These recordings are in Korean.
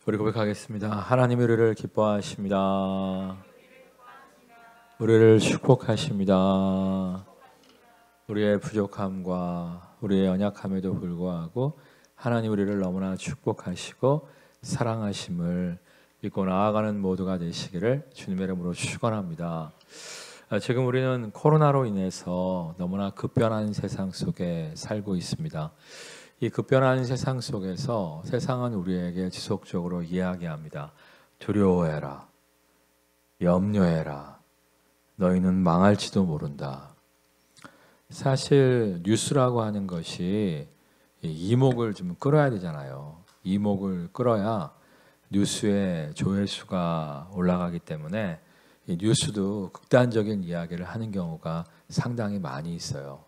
우리 고백하겠습니다. 하나님 우리를 기뻐하십니다. 우리를 축복하십니다. 우리의 부족함과 우리의 연약함에도 불구하고 하나님 우리를 너무나 축복하시고 사랑하심을 믿고 나아가는 모두가 되시기를 주님의 이름으로 축원합니다. 지금 우리는 코로나로 인해서 너무나 급변한 세상 속에 살고 있습니다. 이 급변한 세상 속에서 세상은 우리에게 지속적으로 이야기합니다. 두려워해라. 염려해라. 너희는 망할지도 모른다. 사실 뉴스라고 하는 것이 이목을 좀 끌어야 되잖아요. 이목을 끌어야 뉴스의 조회수가 올라가기 때문에 이 뉴스도 극단적인 이야기를 하는 경우가 상당히 많이 있어요.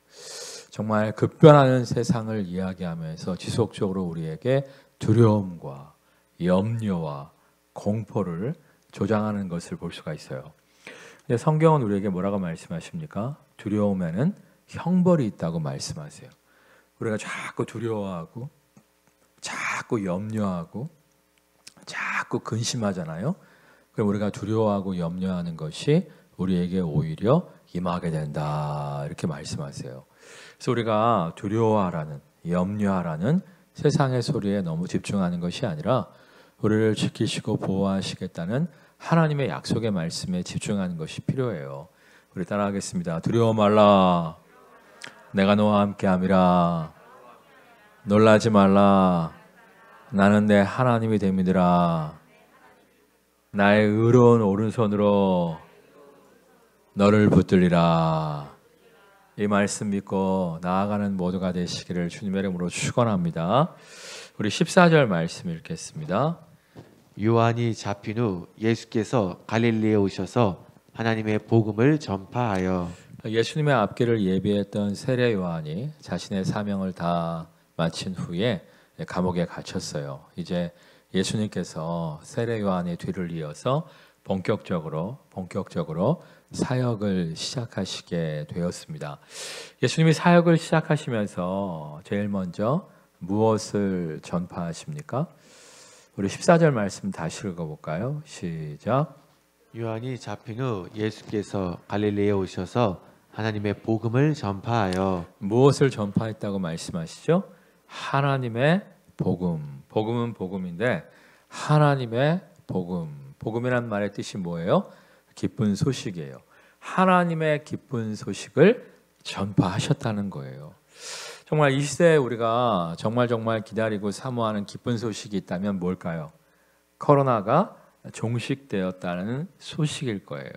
정말 급변하는 세상을 이야기하면서 지속적으로 우리에게 두려움과 염려와 공포를 조장하는 것을 볼 수가 있어요. 근데 성경은 우리에게 뭐라고 말씀하십니까? 두려움에는 형벌이 있다고 말씀하세요. 우리가 자꾸 두려워하고 자꾸 염려하고 자꾸 근심하잖아요. 그럼 우리가 두려워하고 염려하는 것이 우리에게 오히려 임하게 된다. 이렇게 말씀하세요. 그래서 우리가 두려워하라는, 염려하라는 세상의 소리에 너무 집중하는 것이 아니라 우리를 지키시고 보호하시겠다는 하나님의 약속의 말씀에 집중하는 것이 필요해요. 우리 따라하겠습니다. 두려워 말라. 내가 너와 함께함이라. 놀라지 말라. 나는 내 하나님이 됨이니라. 나의 의로운 오른손으로 너를 붙들리라. 이 말씀 믿고 나아가는 모두가 되시기를 주님의 이름으로 축원합니다. 우리 14절 말씀 읽겠습니다. 요한이 잡힌 후 예수께서 갈릴리에 오셔서 하나님의 복음을 전파하여. 예수님의 앞길을 예비했던 세례 요한이 자신의 사명을 다 마친 후에 감옥에 갇혔어요. 이제 예수님께서 세례 요한의 뒤를 이어서 본격적으로 사역을 시작하시게 되었습니다. 예수님이 사역을 시작하시면서 제일 먼저 무엇을 전파하십니까? 우리 14절 말씀 다시 읽어볼까요? 시작. 요한이 잡힌 후 예수께서 갈릴리에 오셔서 하나님의 복음을 전파하여. 무엇을 전파했다고 말씀하시죠? 하나님의 복음. 복음은 복음인데 하나님의 복음. 복음이란 말의 뜻이 뭐예요? 기쁜 소식이에요. 하나님의 기쁜 소식을 전파하셨다는 거예요. 정말 이 시대에 우리가 정말 기다리고 사모하는 기쁜 소식이 있다면 뭘까요? 코로나가 종식되었다는 소식일 거예요.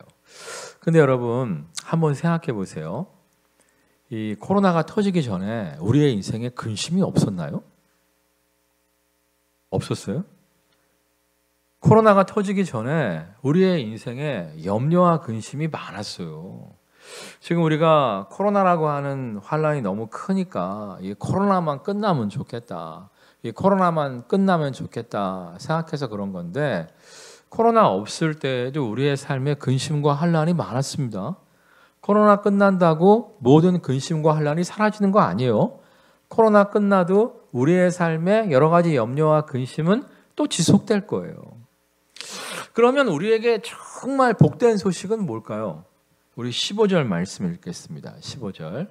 근데 여러분 한번 생각해 보세요. 이 코로나가 터지기 전에 우리의 인생에 근심이 없었나요? 없었어요? 코로나가 터지기 전에 우리의 인생에 염려와 근심이 많았어요. 지금 우리가 코로나라고 하는 환란이 너무 크니까 이 코로나만 끝나면 좋겠다. 이 코로나만 끝나면 좋겠다 생각해서 그런 건데 코로나 없을 때에도 우리의 삶에 근심과 환란이 많았습니다. 코로나 끝난다고 모든 근심과 환란이 사라지는 거 아니에요. 코로나 끝나도 우리의 삶에 여러 가지 염려와 근심은 또 지속될 거예요. 그러면 우리에게 정말 복된 소식은 뭘까요? 우리 15절 말씀 읽겠습니다. 15절.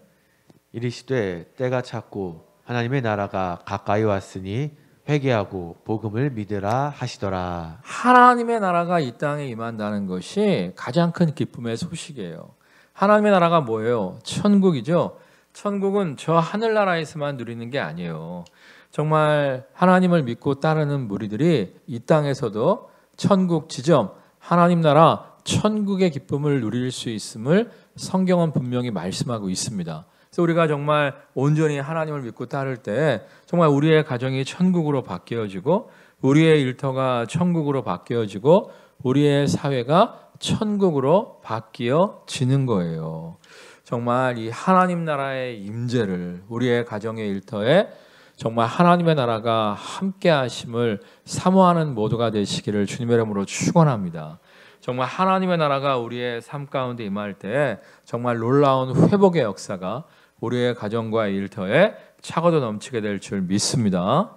이르시되 때가 찼고 하나님의 나라가 가까이 왔으니 회개하고 복음을 믿으라 하시더라. 하나님의 나라가 이 땅에 임한다는 것이 가장 큰 기쁨의 소식이에요. 하나님의 나라가 뭐예요? 천국이죠. 천국은 저 하늘나라에서만 누리는 게 아니에요. 정말 하나님을 믿고 따르는 무리들이 이 땅에서도 천국 지점, 하나님 나라, 천국의 기쁨을 누릴 수 있음을 성경은 분명히 말씀하고 있습니다. 그래서 우리가 정말 온전히 하나님을 믿고 따를 때 정말 우리의 가정이 천국으로 바뀌어지고 우리의 일터가 천국으로 바뀌어지고 우리의 사회가 천국으로 바뀌어지는 거예요. 정말 이 하나님 나라의 임재를 우리의 가정의 일터에 정말 하나님의 나라가 함께 하심을 사모하는 모두가 되시기를 주님의 이름으로 축원합니다. 정말 하나님의 나라가 우리의 삶 가운데 임할 때 정말 놀라운 회복의 역사가 우리의 가정과 일터에 차고도 넘치게 될 줄 믿습니다.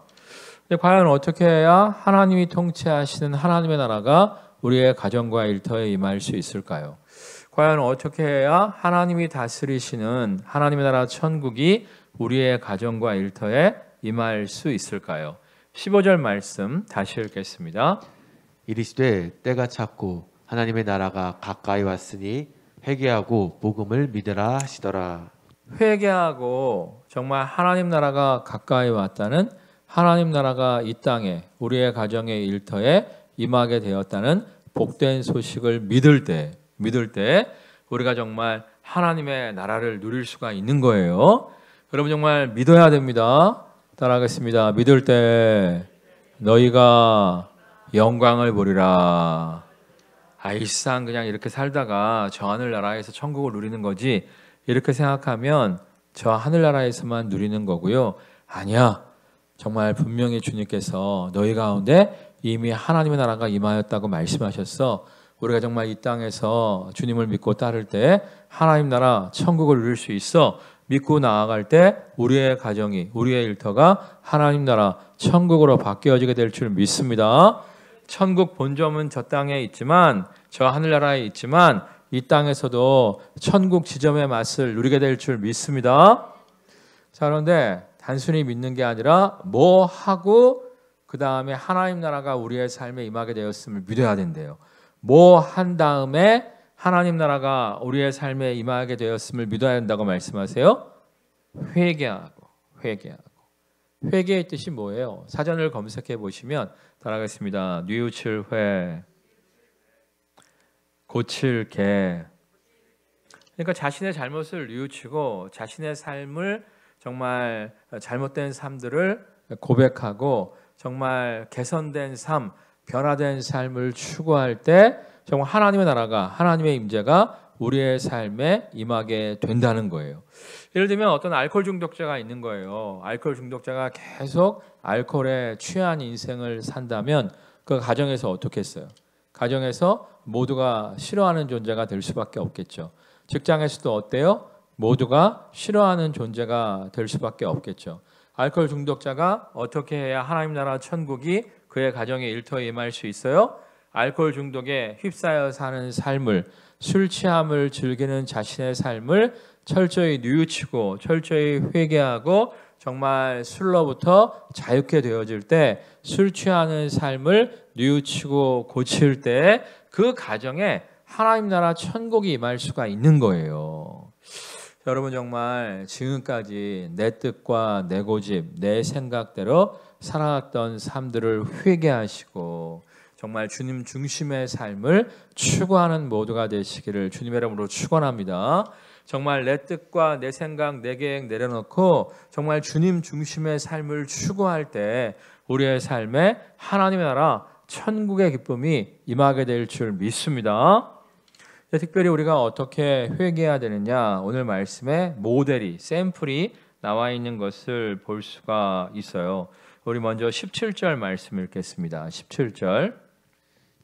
근데 과연 어떻게 해야 하나님이 통치하시는 하나님의 나라가 우리의 가정과 일터에 임할 수 있을까요? 과연 어떻게 해야 하나님이 다스리시는 하나님의 나라 천국이 우리의 가정과 일터에 임할 수 있을까요? 15절 말씀 다시 읽겠습니다. 이르시되 때가 찼고 하나님의 나라가 가까이 왔으니 회개하고 복음을 믿으라 하시더라. 회개하고 정말 하나님 나라가 가까이 왔다는, 하나님 나라가 이 땅에 우리의 가정의 일터에 임하게 되었다는 복된 소식을 믿을 때 우리가 정말 하나님의 나라를 누릴 수가 있는 거예요. 여러분 정말 믿어야 됩니다. 따라하겠습니다. 믿을 때 너희가 영광을 보리라. 이 세상 그냥 이렇게 살다가 저 하늘나라에서 천국을 누리는 거지, 이렇게 생각하면 저 하늘나라에서만 누리는 거고요. 아니야. 정말 분명히 주님께서 너희 가운데 이미 하나님의 나라가 임하였다고 말씀하셨어. 우리가 정말 이 땅에서 주님을 믿고 따를 때 하나님 나라 천국을 누릴 수 있어. 믿고 나아갈 때 우리의 가정이, 우리의 일터가 하나님 나라 천국으로 바뀌어지게 될 줄 믿습니다. 천국 본점은 저 땅에 있지만, 저 하늘나라에 있지만 이 땅에서도 천국 지점의 맛을 누리게 될 줄 믿습니다. 자, 그런데 단순히 믿는 게 아니라 뭐 하고 그 다음에 하나님 나라가 우리의 삶에 임하게 되었음을 믿어야 된대요. 뭐 한 다음에 하나님 나라가 우리의 삶에 임하게 되었음을 믿어야 된다고 말씀하세요? 회개하고. 회개의 뜻이 뭐예요? 사전을 검색해 보시면 따라가겠습니다. 뉘우칠 회, 고칠 개. 그러니까 자신의 잘못을 뉘우치고 자신의 삶을 정말 잘못된 삶들을 고백하고 정말 개선된 삶, 변화된 삶을 추구할 때 정말 하나님의 나라가, 하나님의 임재가 우리의 삶에 임하게 된다는 거예요. 예를 들면 어떤 알코올 중독자가 있는 거예요. 알코올 중독자가 계속 알코올에 취한 인생을 산다면 그 가정에서 어떻게 했어요? 가정에서 모두가 싫어하는 존재가 될 수밖에 없겠죠. 직장에서도 어때요? 모두가 싫어하는 존재가 될 수밖에 없겠죠. 알코올 중독자가 어떻게 해야 하나님 나라 천국이 그의 가정의 일터에 임할 수 있어요? 알코올 중독에 휩싸여 사는 삶을, 술 취함을 즐기는 자신의 삶을 철저히 뉘우치고 철저히 회개하고 정말 술로부터 자유케 되어질 때, 술 취하는 삶을 뉘우치고 고칠 때 그 가정에 하나님 나라 천국이 임할 수가 있는 거예요. 여러분 정말 지금까지 내 뜻과 내 고집, 내 생각대로 살아왔던 삶들을 회개하시고 정말 주님 중심의 삶을 추구하는 모두가 되시기를 주님의 이름으로 축원합니다. 정말 내 뜻과 내 생각, 내 계획 내려놓고 정말 주님 중심의 삶을 추구할 때 우리의 삶에 하나님의 나라 천국의 기쁨이 임하게 될 줄 믿습니다. 특별히 우리가 어떻게 회개해야 되느냐, 오늘 말씀에 모델이, 샘플이 나와 있는 것을 볼 수가 있어요. 우리 먼저 17절 말씀 읽겠습니다. 17절.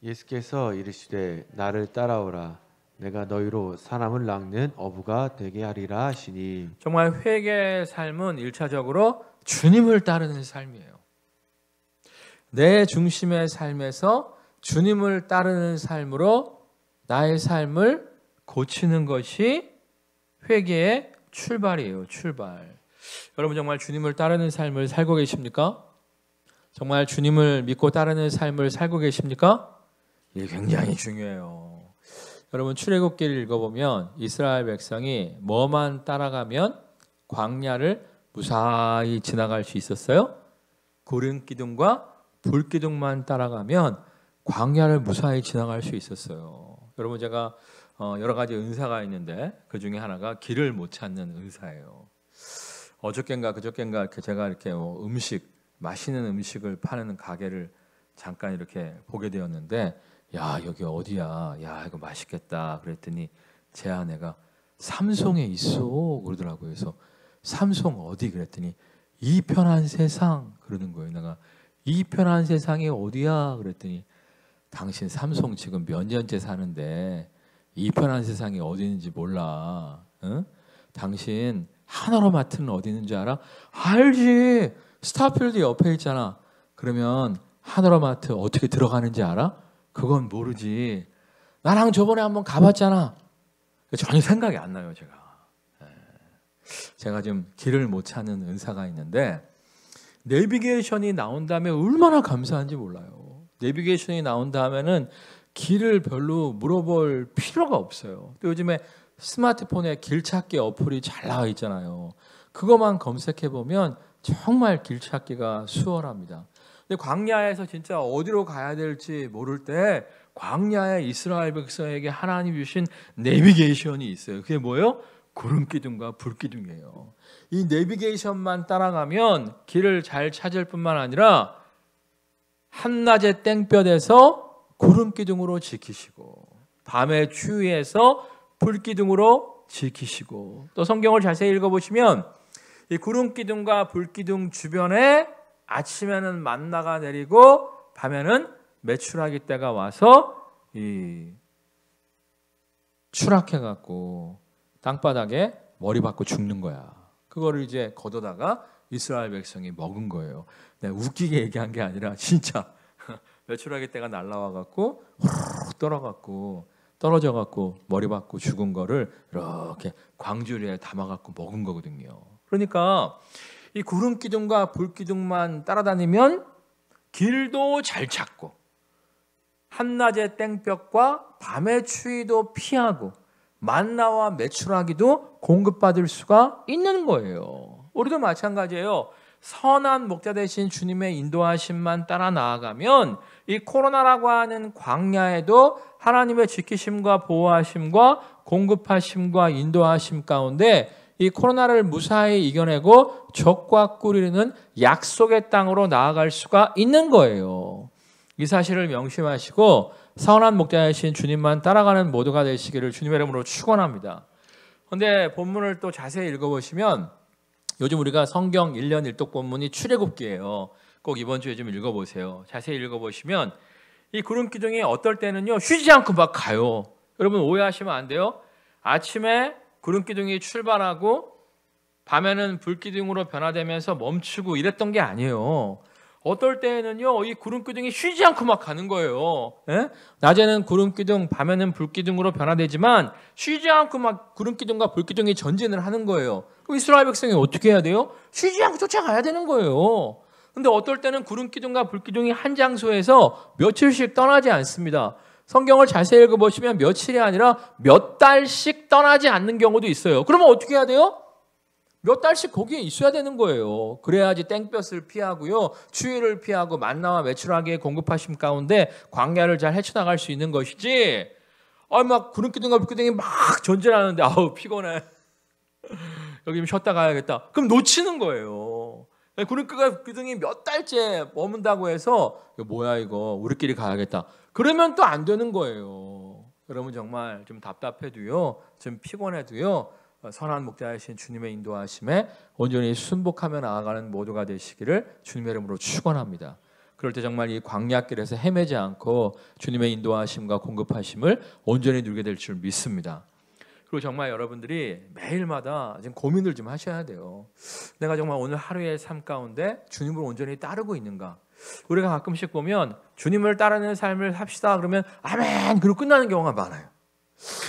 예수께서 이르시되 나를 따라오라. 내가 너희로 사람을 낚는 어부가 되게 하리라 하시니. 정말 회개의 삶은 1차적으로 주님을 따르는 삶이에요. 내 중심의 삶에서 주님을 따르는 삶으로 나의 삶을 고치는 것이 회개의 출발이에요. 출발. 여러분 정말 주님을 따르는 삶을 살고 계십니까? 정말 주님을 믿고 따르는 삶을 살고 계십니까? 이게 굉장히 중요해요. 여러분 출애굽기를 읽어보면 이스라엘 백성이 뭐만 따라가면 광야를 무사히 지나갈 수 있었어요? 구름기둥과 불기둥만 따라가면 광야를 무사히 지나갈 수 있었어요. 여러분 제가 여러 가지 은사가 있는데 그 중에 하나가 길을 못 찾는 은사예요. 어저껜가 그저껜가 이렇게 제가 이렇게 맛있는 음식을 파는 가게를 잠깐 이렇게 보게 되었는데, 야 여기 어디야? 야 이거 맛있겠다. 그랬더니 제 아내가 삼송에 있어 그러더라고요. 그래서 삼송 어디? 그랬더니 이 편한 세상 그러는 거예요. 내가 이 편한 세상이 어디야? 그랬더니 당신 삼송 지금 몇 년째 사는데 이 편한 세상이 어디 있는지 몰라. 응? 당신 하나로마트는 어디 있는지 알아? 알지. 스타필드 옆에 있잖아. 그러면 하늘마트 어떻게 들어가는지 알아? 그건 모르지. 나랑 저번에 한번 가봤잖아. 전혀 생각이 안 나요, 제가. 제가 좀 길을 못 찾는 은사가 있는데 내비게이션이 나온 다음에 얼마나 감사한지 몰라요. 내비게이션이 나온 다음에는 길을 별로 물어볼 필요가 없어요. 또 요즘에 스마트폰에 길찾기 어플이 잘 나와 있잖아요. 그것만 검색해 보면 정말 길찾기가 수월합니다. 근데 광야에서 진짜 어디로 가야 될지 모를 때 광야에 이스라엘 백성에게 하나님 주신 내비게이션이 있어요. 그게 뭐예요? 구름기둥과 불기둥이에요. 이 내비게이션만 따라가면 길을 잘 찾을 뿐만 아니라 한낮의 땡볕에서 구름기둥으로 지키시고 밤의 추위에서 불기둥으로 지키시고 또 성경을 자세히 읽어보시면 이 구름기둥과 불기둥 주변에 아침에는 만나가 내리고 밤에는 메추라기 때가 와서 이 추락해갖고 땅바닥에 머리 박고 죽는 거야. 그거를 이제 걷어다가 이스라엘 백성이 먹은 거예요. 내가 웃기게 얘기한 게 아니라 진짜 메추라기 때가 날라와갖고 호로록 떨어져갖고 머리 박고 죽은 거를 이렇게 광주리에 담아갖고 먹은 거거든요. 그러니까 이 구름 기둥과 불 기둥만 따라다니면 길도 잘 찾고 한낮의 땡볕과 밤의 추위도 피하고 만나와 메추라기도 공급받을 수가 있는 거예요. 우리도 마찬가지예요. 선한 목자 되신 주님의 인도하심만 따라 나아가면 이 코로나라고 하는 광야에도 하나님의 지키심과 보호하심과 공급하심과 인도하심 가운데 이 코로나를 무사히 이겨내고 적과 꿀이는 약속의 땅으로 나아갈 수가 있는 거예요. 이 사실을 명심하시고 선한 목자이신 주님만 따라가는 모두가 되시기를 주님의 이름으로 축원합니다. 그런데 본문을 또 자세히 읽어보시면 요즘 우리가 성경 1년 1독 본문이 출애굽기예요. 꼭 이번 주에 좀 읽어보세요. 자세히 읽어보시면 이 구름기둥이 어떨 때는요 쉬지 않고 막 가요. 여러분 오해하시면 안 돼요. 아침에 구름기둥이 출발하고 밤에는 불기둥으로 변화되면서 멈추고 이랬던 게 아니에요. 어떨 때는요 이 구름기둥이 쉬지 않고 막 가는 거예요. 예? 낮에는 구름기둥, 밤에는 불기둥으로 변화되지만 쉬지 않고 막 구름기둥과 불기둥이 전진을 하는 거예요. 그럼 이스라엘 백성이 어떻게 해야 돼요? 쉬지 않고 쫓아가야 되는 거예요. 근데 어떨 때는 구름기둥과 불기둥이 한 장소에서 며칠씩 떠나지 않습니다. 성경을 자세히 읽어보시면 며칠이 아니라 몇 달씩 떠나지 않는 경우도 있어요. 그러면 어떻게 해야 돼요? 몇 달씩 거기에 있어야 되는 거예요. 그래야지 땡볕을 피하고요. 추위를 피하고 만나와 메추라기의 공급하심 가운데 광야를 잘 헤쳐나갈 수 있는 것이지. 막 구름기둥과 불기둥이 막 전진하는데 아우 피곤해. 여기 좀 쉬었다 가야겠다. 그럼 놓치는 거예요. 구름기둥이 몇 달째 머문다고 해서 이거 뭐야 이거 우리끼리 가야겠다. 그러면 또 안 되는 거예요. 여러분 정말 좀 답답해도요. 좀 피곤해도요. 선한 목자이신 주님의 인도하심에 온전히 순복하며 나아가는 모두가 되시기를 주님의 이름으로 축원합니다. 그럴 때 정말 이 광야길에서 헤매지 않고 주님의 인도하심과 공급하심을 온전히 누리게 될 줄 믿습니다. 그리고 정말 여러분들이 매일마다 지금 고민을 좀 하셔야 돼요. 내가 정말 오늘 하루의 삶 가운데 주님을 온전히 따르고 있는가? 우리가 가끔씩 보면 주님을 따르는 삶을 삽시다 그러면 아멘 그리고 끝나는 경우가 많아요.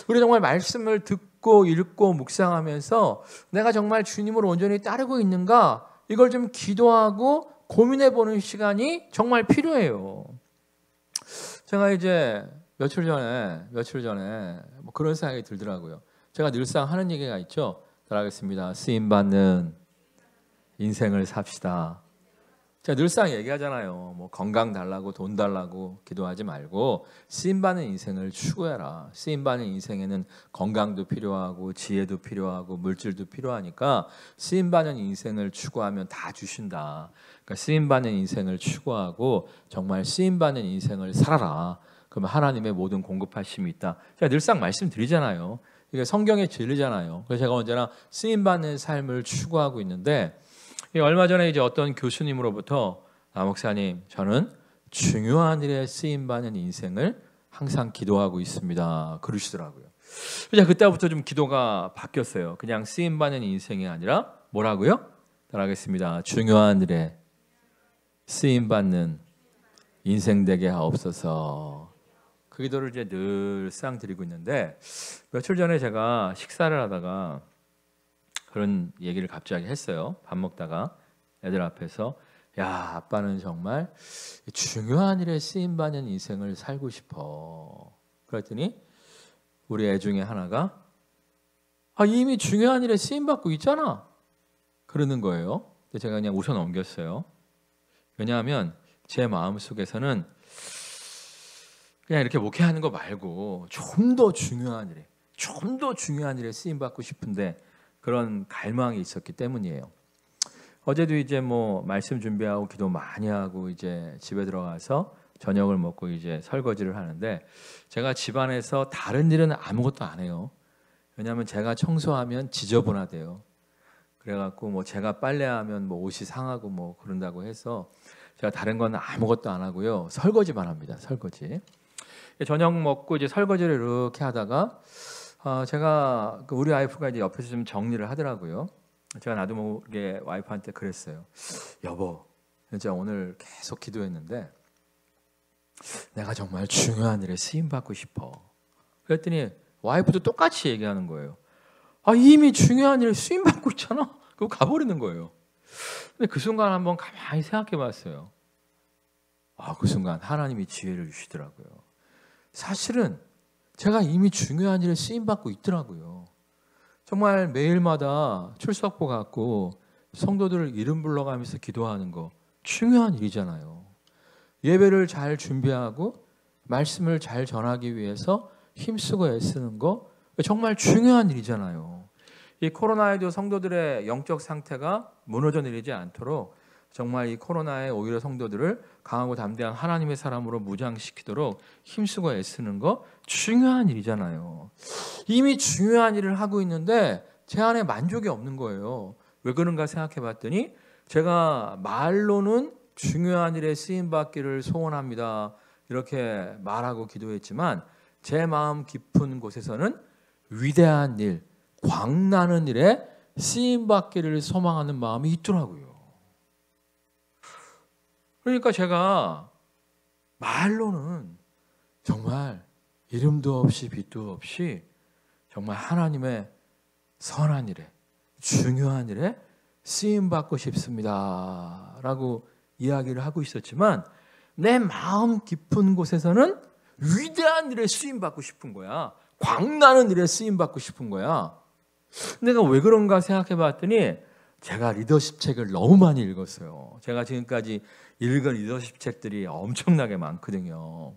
우리 정말 말씀을 듣고 읽고 묵상하면서 내가 정말 주님을 온전히 따르고 있는가 이걸 좀 기도하고 고민해보는 시간이 정말 필요해요. 제가 이제 며칠 전에 뭐 그런 생각이 들더라고요. 제가 늘상 하는 얘기가 있죠. 따라하겠습니다. 쓰임받는 인생을 삽시다. 제가 늘상 얘기하잖아요. 뭐 건강 달라고 돈 달라고 기도하지 말고 쓰임받는 인생을 추구해라. 쓰임받는 인생에는 건강도 필요하고 지혜도 필요하고 물질도 필요하니까 쓰임받는 인생을 추구하면 다 주신다. 그러니까 쓰임받는 인생을 추구하고 정말 쓰임받는 인생을 살아라. 그러면 하나님의 모든 공급하심이 있다. 제가 늘상 말씀드리잖아요. 이게 성경의 진리잖아요. 그래서 제가 언제나 쓰임받는 삶을 추구하고 있는데 얼마 전에 이제 어떤 교수님으로부터 목사님 저는 중요한 일에 쓰임받는 인생을 항상 기도하고 있습니다. 그러시더라고요. 그래서 그때부터 좀 기도가 바뀌었어요. 그냥 쓰임받는 인생이 아니라 뭐라고요? 따라하겠습니다. 중요한 일에 쓰임 받는 인생 되게 하옵소서. 그 기도를 이제 늘상 드리고 있는데 며칠 전에 제가 식사를 하다가 그런 얘기를 갑자기 했어요. 밥 먹다가 애들 앞에서 야, 아빠는 정말 중요한 일에 쓰임 받는 인생을 살고 싶어. 그랬더니 우리 애 중에 하나가 이미 중요한 일에 쓰임 받고 있잖아. 그러는 거예요. 제가 그냥 웃어 넘겼어요. 왜냐하면 제 마음 속에서는 그냥 이렇게 목회하는 거 말고 좀 더 중요한 일에 쓰임 받고 싶은데 그런 갈망이 있었기 때문이에요. 어제도 이제 뭐 말씀 준비하고 기도 많이 하고 이제 집에 들어가서 저녁을 먹고 이제 설거지를 하는데 제가 집안에서 다른 일은 아무것도 안 해요. 왜냐하면 제가 청소하면 지저분하대요. 그래갖고 뭐 제가 빨래하면 뭐 옷이 상하고 뭐 그런다고 해서 제가 다른 건 아무것도 안 하고요. 설거지만 합니다. 설거지. 저녁 먹고 이제 설거지를 이렇게 하다가 제가 우리 와이프가 이제 옆에서 좀 정리를 하더라고요. 제가 나도 모르게 와이프한테 그랬어요. 여보, 진짜 오늘 계속 기도했는데 내가 정말 중요한 일에 쓰임 받고 싶어. 그랬더니 와이프도 똑같이 얘기하는 거예요. 이미 중요한 일에 쓰임 받고 있잖아. 그거 가버리는 거예요. 근데 그 순간 한번 가만히 생각해 봤어요. 그 순간 하나님이 지혜를 주시더라고요. 사실은 제가 이미 중요한 일에 쓰임 받고 있더라고요. 정말 매일마다 출석부 갖고 성도들을 이름 불러가면서 기도하는 거 중요한 일이잖아요. 예배를 잘 준비하고 말씀을 잘 전하기 위해서 힘쓰고 애쓰는 거 정말 중요한 일이잖아요. 이 코로나에도 성도들의 영적 상태가 무너져 내리지 않도록 정말 이 코로나에 오히려 성도들을 강하고 담대한 하나님의 사람으로 무장시키도록 힘쓰고 애쓰는 거 중요한 일이잖아요. 이미 중요한 일을 하고 있는데 제 안에 만족이 없는 거예요. 왜 그런가 생각해 봤더니 제가 말로는 중요한 일에 쓰임받기를 소원합니다. 이렇게 말하고 기도했지만 제 마음 깊은 곳에서는 위대한 일, 광나는 일에 쓰임받기를 소망하는 마음이 있더라고요. 그러니까 제가 말로는 정말 이름도 없이 빛도 없이 정말 하나님의 선한 일에 중요한 일에 쓰임받고 싶습니다 라고 이야기를 하고 있었지만 내 마음 깊은 곳에서는 위대한 일에 쓰임받고 싶은 거야. 광나는 일에 쓰임받고 싶은 거야. 내가 왜 그런가 생각해 봤더니 제가 리더십 책을 너무 많이 읽었어요. 제가 지금까지 읽은 리더십 책들이 엄청나게 많거든요.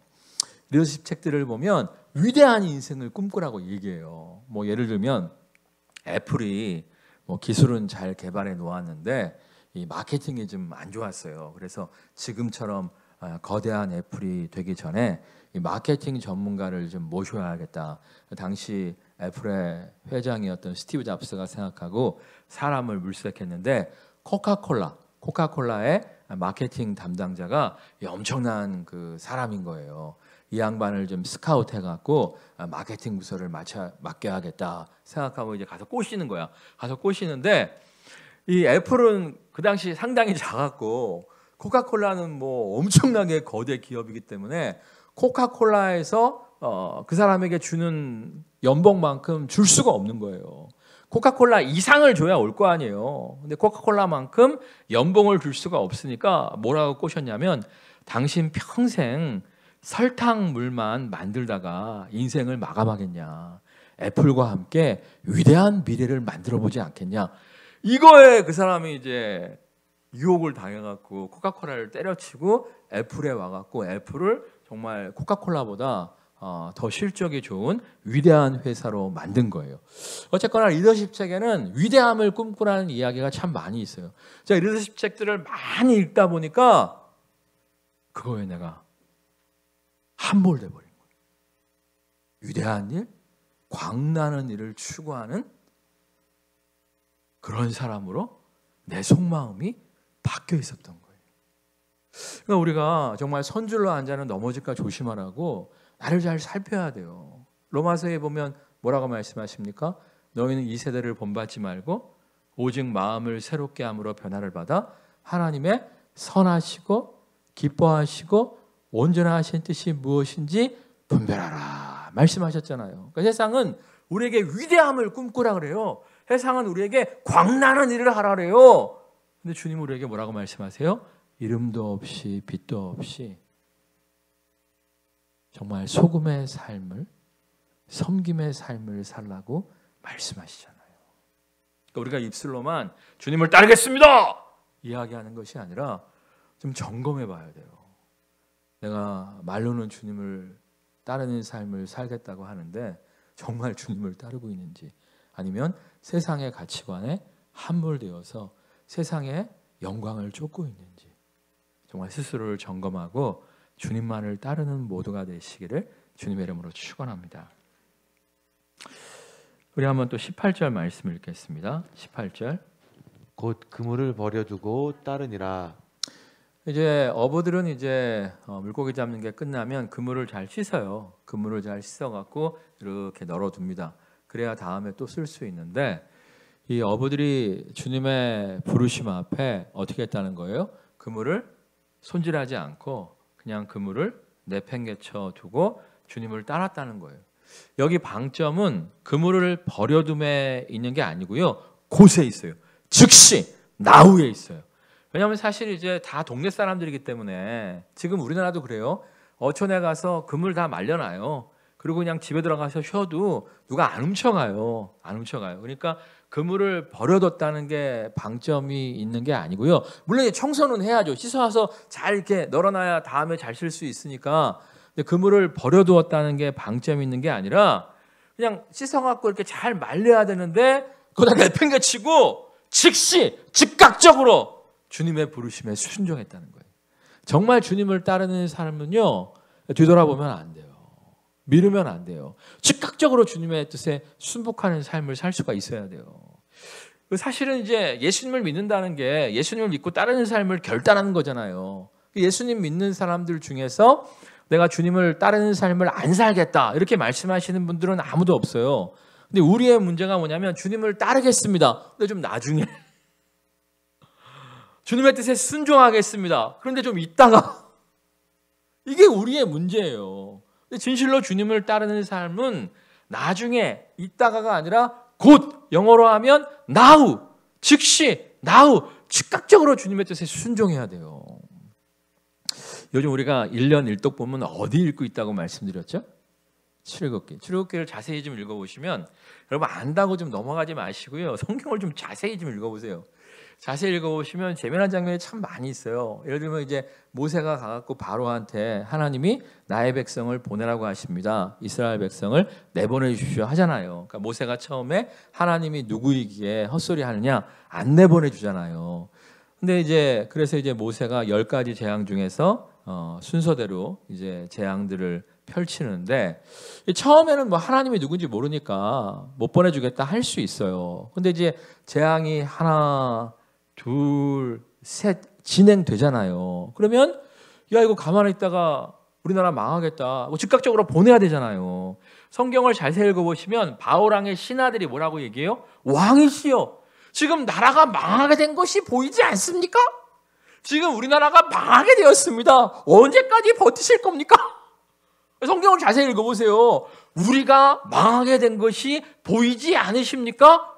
리더십 책들을 보면 위대한 인생을 꿈꾸라고 얘기해요. 뭐 예를 들면 애플이 뭐 기술은 잘 개발해 놓았는데 이 마케팅이 좀 안 좋았어요. 그래서 지금처럼 거대한 애플이 되기 전에 이 마케팅 전문가를 좀 모셔야겠다. 당시 애플의 회장이었던 스티브 잡스가 생각하고 사람을 물색했는데 코카콜라의 마케팅 담당자가 엄청난 그 사람인 거예요. 이 양반을 좀 스카우트 해갖고 마케팅 부서를 맡겨야겠다 생각하고 이제 가서 꼬시는 거야. 가서 꼬시는데 이 애플은 그 당시 상당히 작았고 코카콜라는 뭐 엄청나게 거대 기업이기 때문에 코카콜라에서 그 사람에게 주는 연봉만큼 줄 수가 없는 거예요. 코카콜라 이상을 줘야 올 거 아니에요. 근데 코카콜라만큼 연봉을 줄 수가 없으니까 뭐라고 꼬셨냐면 당신 평생 설탕물만 만들다가 인생을 마감하겠냐. 애플과 함께 위대한 미래를 만들어 보지 않겠냐. 이거에 그 사람이 이제 유혹을 당해갖고 코카콜라를 때려치고 애플에 와갖고 애플을 정말 코카콜라보다 더 실적이 좋은 위대한 회사로 만든 거예요. 어쨌거나 리더십 책에는 위대함을 꿈꾸라는 이야기가 참 많이 있어요. 제가 리더십 책들을 많이 읽다 보니까 그거에 내가 함몰돼 버린 거예요. 위대한 일, 광나는 일을 추구하는 그런 사람으로 내 속마음이 바뀌어 있었던 거예요. 그러니까 우리가 정말 선줄로 앉아는 넘어질까 조심하라고 나를 잘 살펴야 돼요. 로마서에 보면 뭐라고 말씀하십니까? 너희는 이 세대를 본받지 말고 오직 마음을 새롭게 함으로 변화를 받아 하나님의 선하시고 기뻐하시고 온전하신 뜻이 무엇인지 분별하라 말씀하셨잖아요. 그러니까 세상은 우리에게 위대함을 꿈꾸라 그래요. 세상은 우리에게 광란한 일을 하라 그래요. 근데 주님 우리에게 뭐라고 말씀하세요? 이름도 없이 빛도 없이 정말 소금의 삶을, 섬김의 삶을 살라고 말씀하시잖아요. 그러니까 우리가 입술로만 주님을 따르겠습니다 이야기하는 것이 아니라 좀 점검해 봐야 돼요. 내가 말로는 주님을 따르는 삶을 살겠다고 하는데 정말 주님을 따르고 있는지, 아니면 세상의 가치관에 함몰되어서 세상의 영광을 쫓고 있는지 정말 스스로를 점검하고 주님만을 따르는 모두가 되시기를 주님의 이름으로 축원합니다. 우리 한번 또 18절 말씀 읽겠습니다. 18절. 곧 그물을 버려두고 따르니라. 이제 어부들은 이제 물고기 잡는 게 끝나면 그물을 잘 씻어요. 그물을 잘 씻어갖고 이렇게 널어둡니다. 그래야 다음에 또 쓸 수 있는데, 이 어부들이 주님의 부르심 앞에 어떻게 했다는 거예요? 그물을 손질하지 않고 그냥 그물을 내팽개쳐 두고 주님을 따랐다는 거예요. 여기 방점은 그물을 버려둠에 있는 게 아니고요, 곳에 있어요. 즉시 나우에 있어요. 왜냐하면 사실 이제 다 동네 사람들이기 때문에, 지금 우리나라도 그래요. 어촌에 가서 그물 다 말려놔요. 그리고 그냥 집에 들어가서 쉬어도 누가 안 훔쳐가요. 안 훔쳐가요. 그러니까 그물을 버려뒀다는 게 방점이 있는 게 아니고요. 물론 청소는 해야죠. 씻어와서 잘 이렇게 널어놔야 다음에 잘 쓸 수 있으니까. 근데 그물을 버려두었다는 게 방점이 있는 게 아니라 그냥 씻어갖고 이렇게 잘 말려야 되는데 그거다 내팽개치고 즉시 즉각적으로 주님의 부르심에 순종했다는 거예요. 정말 주님을 따르는 사람은요, 뒤돌아보면 안 돼요. 미루면 안 돼요. 즉각적으로 주님의 뜻에 순복하는 삶을 살 수가 있어야 돼요. 사실은 이제 예수님을 믿는다는 게 예수님을 믿고 따르는 삶을 결단하는 거잖아요. 예수님 믿는 사람들 중에서 내가 주님을 따르는 삶을 안 살겠다 이렇게 말씀하시는 분들은 아무도 없어요. 근데 우리의 문제가 뭐냐면 주님을 따르겠습니다. 근데 좀 나중에 주님의 뜻에 순종하겠습니다. 그런데 좀 있다가 이게 우리의 문제예요. 근데 진실로 주님을 따르는 삶은 나중에 있다가가 아니라 곧, 영어로 하면 now, 즉시 now, 즉각적으로 주님의 뜻에 순종해야 돼요. 요즘 우리가 1년 1독 보면 어디 읽고 있다고 말씀드렸죠? 출애굽기. 출애굽기를 자세히 좀 읽어보시면, 여러분 안다고 좀 넘어가지 마시고요, 성경을 좀 자세히 좀 읽어보세요. 자세히 읽어보시면 재미난 장면이 참 많이 있어요. 예를 들면 이제 모세가 가갖고 바로한테 하나님이 나의 백성을 보내라고 하십니다. 이스라엘 백성을 내보내 주십시오 하잖아요. 그러니까 모세가 처음에 하나님이 누구이기에 헛소리 하느냐, 안 내보내 주잖아요. 근데 이제 그래서 이제 모세가 10가지 재앙 중에서 순서대로 이제 재앙들을 펼치는데, 처음에는 뭐 하나님이 누군지 모르니까 못 보내주겠다 할 수 있어요. 근데 이제 재앙이 하나, 둘, 셋 진행되잖아요. 그러면 야, 이거 가만히 있다가 우리나라 망하겠다, 뭐 즉각적으로 보내야 되잖아요. 성경을 자세히 읽어보시면 바울왕의 신하들이 뭐라고 얘기해요? 왕이시여, 지금 나라가 망하게 된 것이 보이지 않습니까? 지금 우리나라가 망하게 되었습니다. 언제까지 버티실 겁니까? 성경을 자세히 읽어보세요. 우리가 망하게 된 것이 보이지 않으십니까?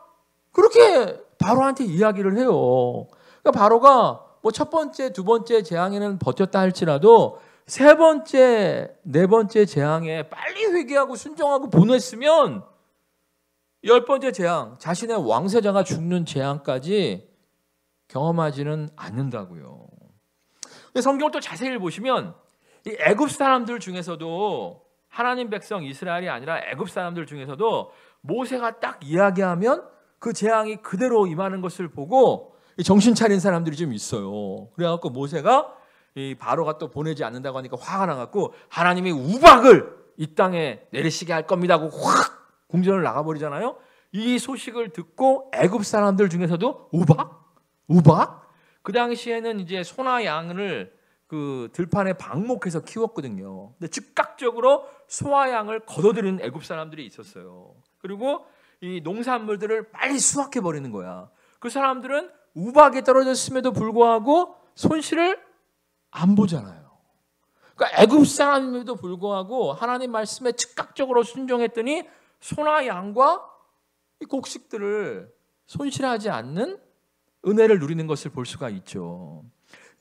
그렇게 바로한테 이야기를 해요. 그러니까 바로가 뭐 첫 번째, 두 번째 재앙에는 버텼다 할지라도 세 번째, 네 번째 재앙에 빨리 회개하고 순종하고 보냈으면 10번째 재앙, 자신의 왕세자가 죽는 재앙까지 경험하지는 않는다고요. 성경을 또 자세히 보시면 이 애굽 사람들 중에서도, 하나님 백성 이스라엘이 아니라 애굽 사람들 중에서도 모세가 딱 이야기하면 그 재앙이 그대로 임하는 것을 보고 정신 차린 사람들이 좀 있어요. 그래갖고 모세가 이 바로가 또 보내지 않는다고 하니까 화가 나갖고 하나님이 우박을 이 땅에 내리시게 할 겁니다 하고 확 궁전을 나가버리잖아요. 이 소식을 듣고 애굽 사람들 중에서도 우박? 그 당시에는 이제 소나 양을 그 들판에 방목해서 키웠거든요. 근데 즉각적으로 소와 양을 걷어들이는 애굽 사람들이 있었어요. 그리고 이 농산물들을 빨리 수확해 버리는 거야. 그 사람들은 우박이 떨어졌음에도 불구하고 손실을 안 보잖아요. 그러니까 애굽 사람임에도 불구하고 하나님 말씀에 즉각적으로 순종했더니 소나 양과 이 곡식들을 손실하지 않는 은혜를 누리는 것을 볼 수가 있죠.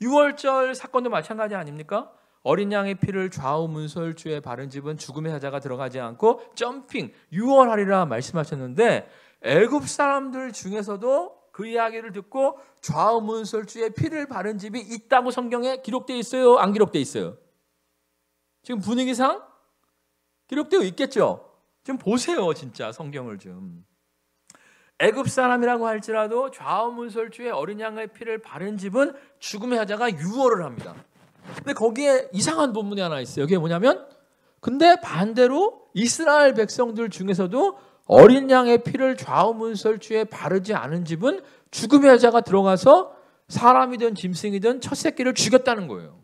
유월절 사건도 마찬가지 아닙니까? 어린 양의 피를 좌우 문설주에 바른 집은 죽음의 사자가 들어가지 않고 점핑 유월하리라 말씀하셨는데 애굽 사람들 중에서도 그 이야기를 듣고 좌우 문설주에 피를 바른 집이 있다고 성경에 기록되어 있어요? 안 기록되어 있어요? 지금 분위기상 기록되어 있겠죠? 좀 보세요, 진짜 성경을 좀. 애굽 사람이라고 할지라도 좌우 문설주에 어린 양의 피를 바른 집은 죽음의 사자가 유월을 합니다. 근데 거기에 이상한 본문이 하나 있어요. 이게 뭐냐면 근데 반대로 이스라엘 백성들 중에서도 어린 양의 피를 좌우 문설주에 바르지 않은 집은 죽음의 사자가 들어가서 사람이든 짐승이든 첫 새끼를 죽였다는 거예요.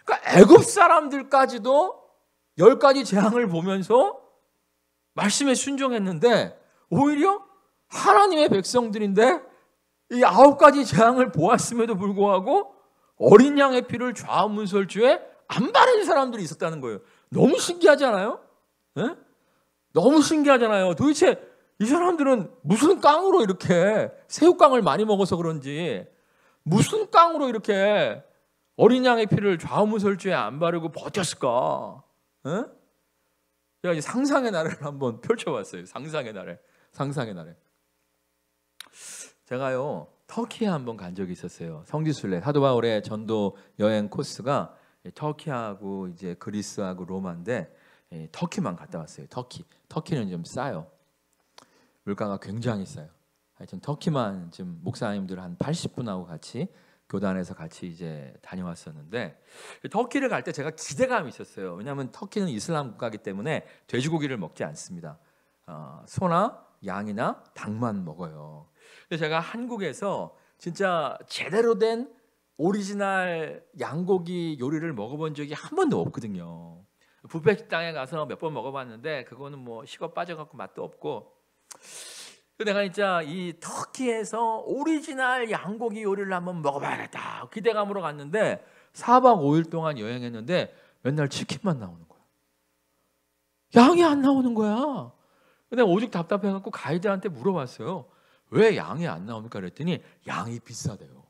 그러니까 애굽 사람들까지도 10가지 재앙을 보면서 말씀에 순종했는데 오히려 하나님의 백성들인데 이 9가지 재앙을 보았음에도 불구하고 어린 양의 피를 좌우 문설주에 안 바른 사람들이 있었다는 거예요. 너무 신기하지 않아요? 네? 너무 신기하잖아요. 도대체 이 사람들은 무슨 깡으로 이렇게 새우깡을 많이 먹어서 그런지 무슨 깡으로 이렇게 어린 양의 피를 좌우 문설주에 안 바르고 버텼을까? 네? 제가 이제 상상의 나래를 한번 펼쳐봤어요. 상상의 나래. 상상의 나래. 제가요 터키에 한번 간 적이 있었어요. 성지순례 사도 바울의 전도 여행 코스가 터키하고 이제 그리스하고 로마인데 터키만 갔다 왔어요. 터키는 좀 싸요. 물가가 굉장히 싸요. 하여튼 터키만 지금 목사님들 한 80분하고 같이 교단에서 같이 이제 다녀왔었는데 터키를 갈 때 제가 기대감이 있었어요. 왜냐하면 터키는 이슬람 국가이기 때문에 돼지고기를 먹지 않습니다. 소나 양이나 닭만 먹어요. 근데 제가 한국에서 진짜 제대로 된 오리지널 양고기 요리를 먹어본 적이 한 번도 없거든요. 뷔페 식당에 가서 몇 번 먹어봤는데 그거는 뭐 식어 빠져갖고 맛도 없고. 내가 진짜 이 터키에서 오리지널 양고기 요리를 한번 먹어봐야겠다 기대감으로 갔는데 4박 5일 동안 여행했는데 맨날 치킨만 나오는 거야. 양이 안 나오는 거야. 근데 오죽 답답해갖고 가이드한테 물어봤어요. 왜 양이 안 나옵니까? 그랬더니 양이 비싸대요.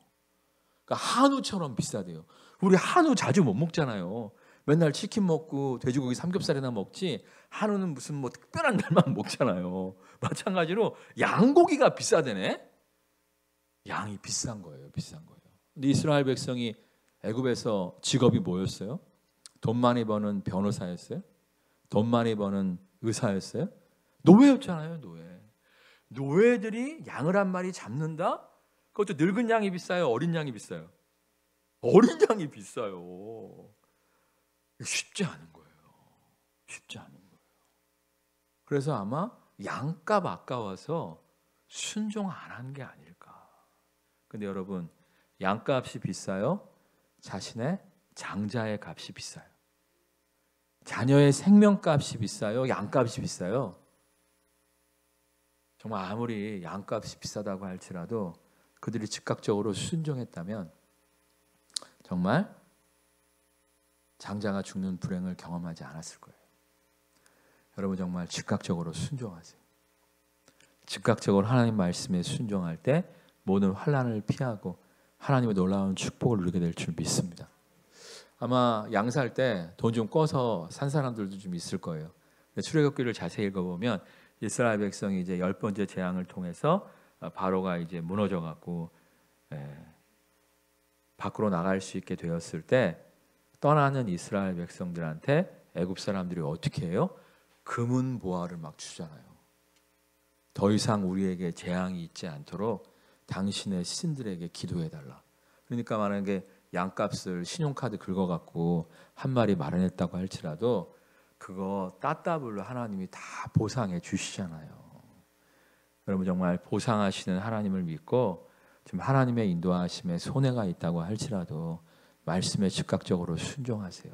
그러니까 한우처럼 비싸대요. 우리 한우 자주 못 먹잖아요. 맨날 치킨 먹고 돼지고기 삼겹살이나 먹지 한우는 무슨 뭐 특별한 날만 먹잖아요. 마찬가지로 양고기가 비싸대네. 양이 비싼 거예요. 비싼 거예요. 근데 이스라엘 백성이 애굽에서 직업이 뭐였어요? 돈 많이 버는 변호사였어요? 돈 많이 버는 의사였어요? 노예였잖아요. 노예들이 양을 한 마리 잡는다? 그것도 늙은 양이 비싸요? 어린 양이 비싸요? 어린 양이 비싸요. 쉽지 않은 거예요. 쉽지 않은 거예요. 그래서 아마 양값 아까워서 순종 안 한 게 아닐까. 근데 여러분, 양값이 비싸요? 자신의 장자의 값이 비싸요. 자녀의 생명값이 비싸요? 양값이 비싸요? 정말 아무리 양값이 비싸다고 할지라도 그들이 즉각적으로 순종했다면 정말 장자가 죽는 불행을 경험하지 않았을 거예요. 여러분 정말 즉각적으로 순종하세요. 즉각적으로 하나님 말씀에 순종할 때 모든 환난을 피하고 하나님의 놀라운 축복을 누리게 될 줄 믿습니다. 아마 양 살 때 돈 좀 꿔서 산 사람들도 좀 있을 거예요. 출애굽기를 자세히 읽어보면 이스라엘 백성이 이제 10번째 재앙을 통해서 바로가 이제 무너져 갖고 밖으로 나갈 수 있게 되었을 때 떠나는 이스라엘 백성들한테 애굽 사람들이 어떻게 해요? 금은 보화를 막 주잖아요. 더 이상 우리에게 재앙이 있지 않도록 당신의 신들에게 기도해달라. 그러니까 만약에 양값을 신용카드 긁어갖고 한 마리 마련했다고 할지라도 그거 따따블로 하나님이 다 보상해 주시잖아요. 여러분 정말 보상하시는 하나님을 믿고 지금 하나님의 인도하심에 손해가 있다고 할지라도 말씀에 즉각적으로 순종하세요.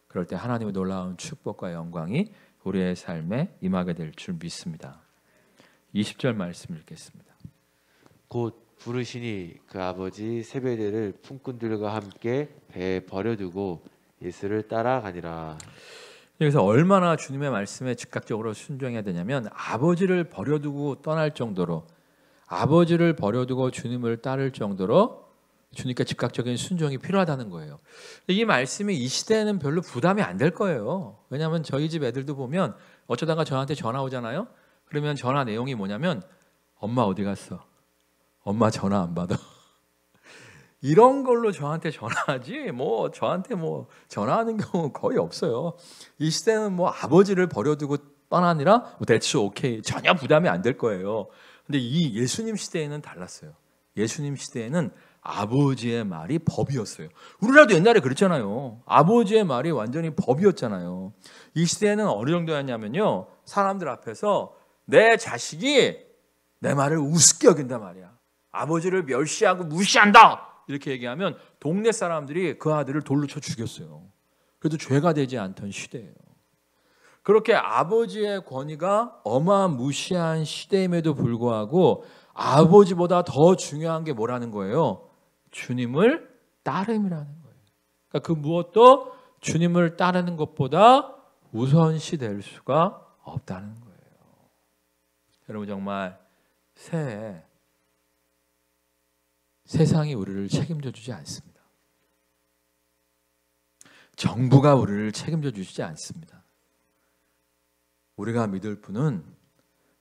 그럴 때 하나님의 놀라운 축복과 영광이 우리의 삶에 임하게 될 줄 믿습니다. 20절 말씀 읽겠습니다. 곧 부르시니 그 아버지 세베대를 품꾼들과 함께 배에 버려두고 예수를 따라가니라. 여기서 얼마나 주님의 말씀에 즉각적으로 순종해야 되냐면 아버지를 버려두고 떠날 정도로, 아버지를 버려두고 주님을 따를 정도로 주님께 즉각적인 순종이 필요하다는 거예요. 이 말씀이 이 시대에는 별로 부담이 안 될 거예요. 왜냐하면 저희 집 애들도 보면 어쩌다가 저한테 전화 오잖아요. 그러면 전화 내용이 뭐냐면 엄마 어디 갔어? 엄마 전화 안 받아. 이런 걸로 저한테 전화하지 뭐 저한테 뭐 전화하는 경우 거의 없어요. 이 시대는 뭐 아버지를 버려두고 떠나니라 that's okay, 전혀 부담이 안 될 거예요. 근데 이 예수님 시대에는 달랐어요. 예수님 시대에는 아버지의 말이 법이었어요. 우리나라도 옛날에 그랬잖아요. 아버지의 말이 완전히 법이었잖아요. 이 시대에는 어느 정도였냐면요, 사람들 앞에서 내 자식이 내 말을 우습게 여긴단 말이야. 아버지를 멸시하고 무시한다 이렇게 얘기하면 동네 사람들이 그 아들을 돌로 쳐 죽였어요. 그래도 죄가 되지 않던 시대예요. 그렇게 아버지의 권위가 어마무시한 시대임에도 불구하고 아버지보다 더 중요한 게 뭐라는 거예요? 주님을 따름이라는 거예요. 그러니까 그 무엇도 주님을 따르는 것보다 우선시될 수가 없다는 거예요. 여러분, 정말 새해 세상이 우리를 책임져 주지 않습니다. 정부가 우리를 책임져 주지 않습니다. 우리가 믿을 분은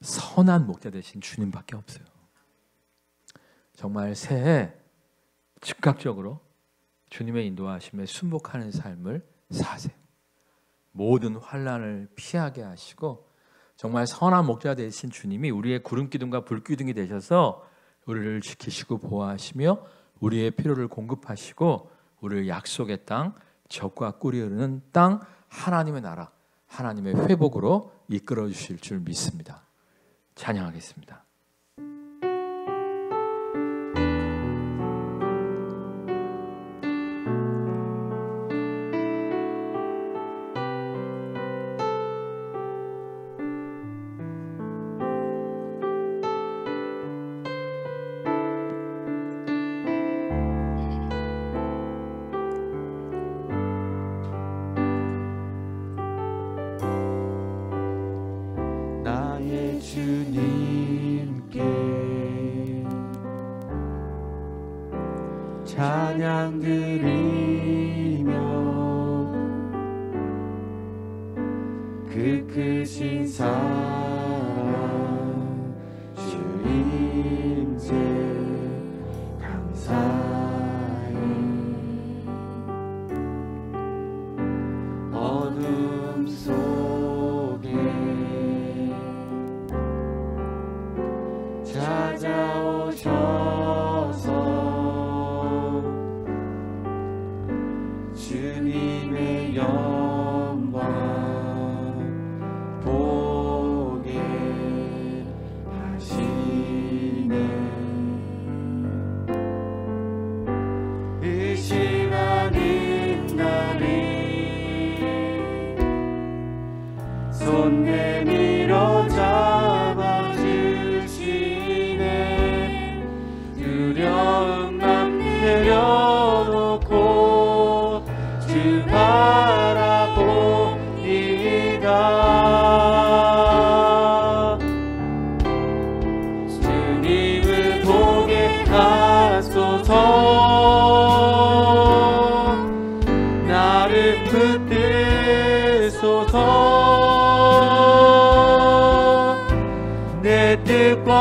선한 목자 되신 주님밖에 없어요. 정말 새해 즉각적으로 주님의 인도하심에 순복하는 삶을 사세요. 모든 환난을 피하게 하시고 정말 선한 목자 되신 주님이 우리의 구름기둥과 불기둥이 되셔서 우리를 지키시고 보호하시며 우리의 필요를 공급하시고 우리를 약속의 땅, 젖과 꿀이 흐르는 땅, 하나님의 나라, 하나님의 회복으로 이끌어 주실 줄 믿습니다. 찬양하겠습니다. 주님께 찬양 드리며 그 크신 사랑 주 임재 감사해. 어둠 속에 찾아오셔서 주님의 영광 보게 하시네. 의심 아닌 나를 손 내밀어 두려움 맘 내려놓고 주 바라보이다. 주님을 보게 하소서. 나를 붙드소서. 내 뜻과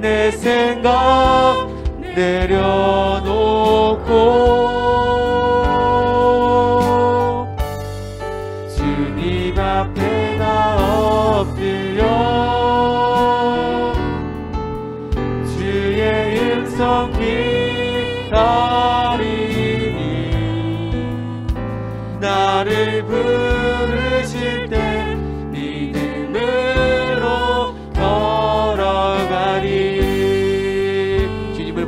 내 생각 내려놓고 주님 앞에 나 엎드려 주의 음성 기다리니 나를 부르실 때 믿음으로 걸어가리.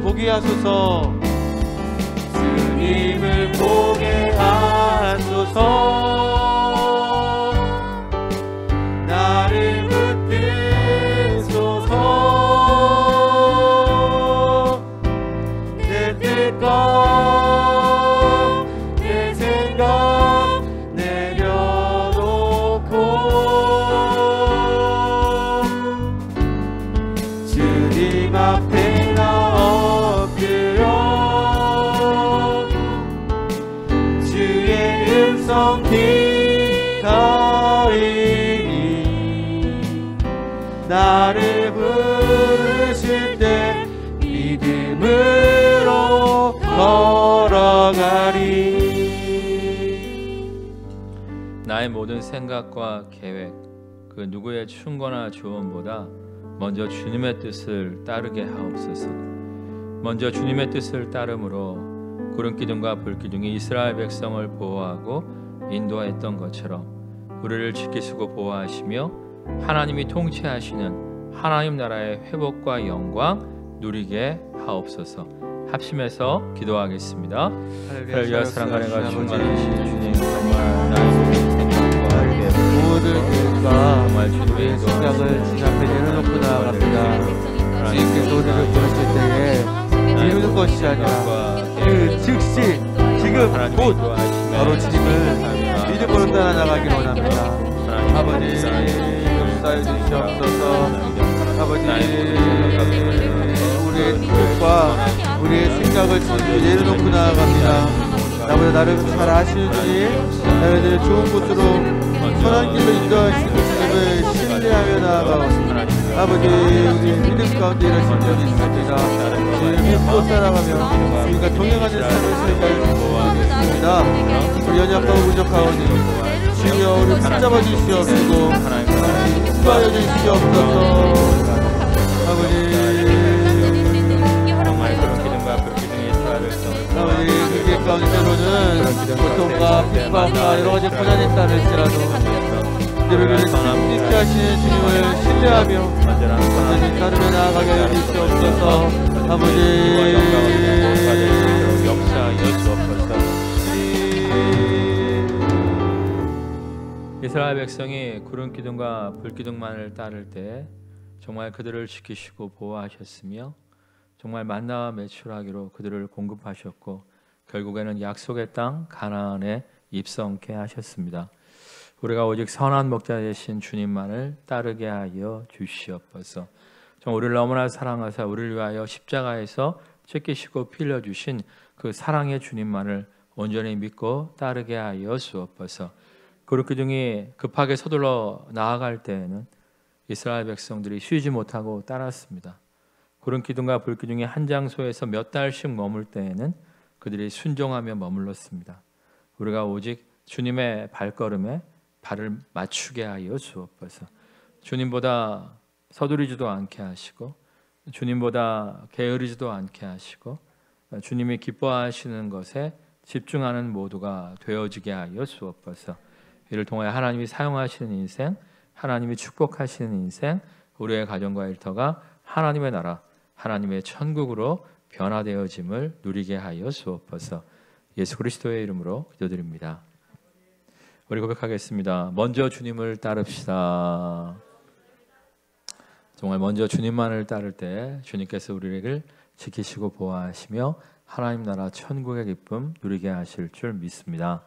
보게 하소서. 주님을 보게 하소서. 나를 붙드소서. 기다리니 나를 부르실 때 믿음으로 걸어가리. 나의 모든 생각과 계획, 그 누구의 충고나 조언보다 먼저 주님의 뜻을 따르게 하옵소서. 먼저 주님의 뜻을 따름으로 구름 기둥과 불 기둥이 이스라엘 백성을 보호하고 인도했던 것처럼 우리를 지키시고 보호하시며 하나님이 통치하시는 하나님 나라의 회복과 영광 누리게 하옵소서. 합심해서 기도하겠습니다. 할렐루야. 사랑과 은혜가 충만하신 주님, 정말 나의 모든 생각과 계획, 모든 일과 정말 주님의 생각을 주 앞에 내려놓고 나아갑니다. 주님께서 우리를 부르실 때에 미루는 것이 아니라 그 즉시 지금 곧 바로 주님을 믿음으로 따라 나가기를 원합니다. 아버지 역사해 주시옵소서. 아버지 우리의 뜻과 우리의 생각을 주님께 내려놓고 나아갑니다. 나보다 나를 잘 아시는 주님, 나를 좋은 곳으로 선한 길로 인도하시는 주님을 신뢰하며 나아가옵니다. 아버지 우리의 믿음 가운데 이러신 적이 있습니다. 주님을 믿고 따라가며 주님과 동행하는 삶을 살게 하시옵소서. 우리 연약하고 부족하오니 주여 우리를 붙잡아 주시옵시고 인도하여 주시옵소서. 아버지 아버지 그 가운데 때로는 고통과 핍박과 여러가지 고난이 있다할지라도 우리를 힘있게 하시는 주님을 신뢰하며 완전히 따르며 나아가게 하여 주시옵소서. 아버지 이스라엘 백성이 구름 기둥과 불 기둥만을 따를 때 정말 그들을 지키시고 보호하셨으며 정말 만나와 매출하기로 그들을 공급하셨고 결국에는 약속의 땅 가나안에 입성케 하셨습니다. 우리가 오직 선한 목자 되신 주님만을 따르게 하여 주시옵소서. 정말 우리를 너무나 사랑하사 우리를 위하여 십자가에서 찢기시고 피 흘려주신 그 사랑의 주님만을 온전히 믿고 따르게 하여 주옵소서. 구름 기둥이 급하게 서둘러 나아갈 때에는 이스라엘 백성들이 쉬지 못하고 따랐습니다. 구름 기둥과 불 기둥이 한 장소에서 몇 달씩 머물 때에는 그들이 순종하며 머물렀습니다. 우리가 오직 주님의 발걸음에 발을 맞추게 하여 주옵소서. 주님보다 서두르지도 않게 하시고 주님보다 게으르지도 않게 하시고 주님이 기뻐하시는 것에 집중하는 모두가 되어지게 하여 주옵소서. 이를 통하여 하나님이 사용하시는 인생, 하나님이 축복하시는 인생, 우리의 가정과 일터가 하나님의 나라, 하나님의 천국으로 변화되어짐을 누리게 하여 주옵소서. 예수 그리스도의 이름으로 기도드립니다. 우리 고백하겠습니다. 먼저 주님을 따릅시다. 정말 먼저 주님만을 따를 때 주님께서 우리를 지키시고 보호하시며 하나님 나라 천국의 기쁨 누리게 하실 줄 믿습니다.